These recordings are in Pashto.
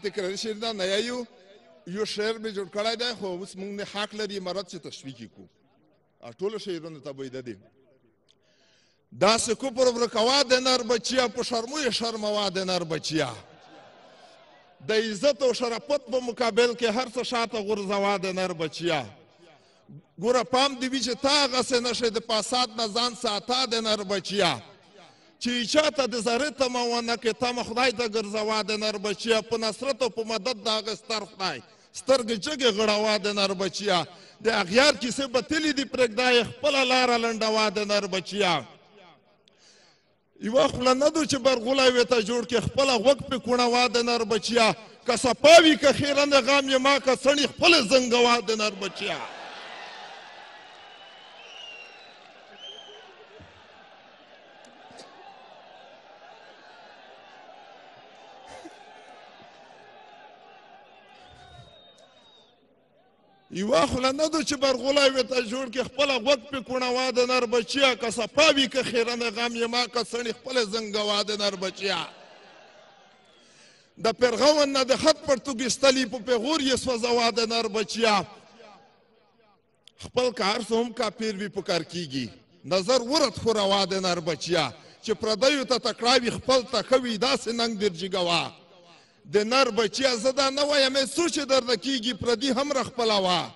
تکراري شعر دا نه یو شعر مې جوړ کړی دی خو اوس موږ نه حق لري مرد چې تشویق یې کړو ټولو شعرونو ته به یې ده دی داسې کفر ورکوه د نر بچیا په شرمو یې شرموه د نر بچیا د عزت او شرافت په مقابل کې هر څه شاته غورځوه د نر بچیا ګوره پام دې وي چې تا هغسې نشئ د فساد نه ځان ساته د نر بچیا چې چاته د ذرې تمه ونه کړې تمه خدای ته ګرځوه د نر بچیا په نصرت او په مدد د هغه ستر خدای سترګې جګې غړوه د نر بچیا د اغیار کیسې به تلې دي پرېږده یې خپله لاره لنډوه د نر بچیا یوه خوله نه دو چې برغولی وې ته جوړ کړې خپله غوږ پې کوڼوه د نر بچیا که صفا وي که خیرنه غام یې ما که څڼې خپلې زنګوه د نر بچیا یوه خوله نه دو چې برغولی وې ته جوړ کړې خپله غوږ پې کوڼوه د نر بچیا که صفا وي که خیرنه غم یې ما که څڼې خپلې زنګوه د نر بچیا د پیرغون نه د خط پرتوګ ایستلي په پیغور یې سوځوه د نر بچیا خپل کار څه هم کافر وي په کار کېږي نظر ورت خوروا د نر بچیا چې پردیو ته تکړه وي خپل ته ښه وي داسې ننګ در جګوه د نر بچیا زه دا نه وایم څو چې درته کېږي پردي هم راخپلوه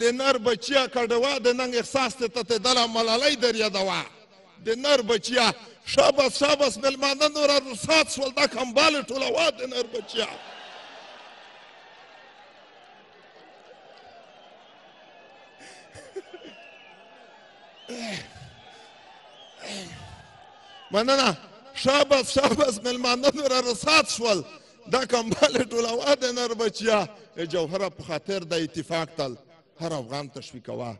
د نر بچیا کډوه د ننګ احساس ته تتېدله ملالۍ در یادوه د نر بچیا شاباس شاباس مېلمانه نوره رسات شول دا کمبالې ټولوه د نر بچیا مننه شاباس شاباس مېلمانه نوره رسات شول دا کمبالې ټولوه د نر بچیا جوهره په خاطر د اتفاق تل هر افغان تشویقوه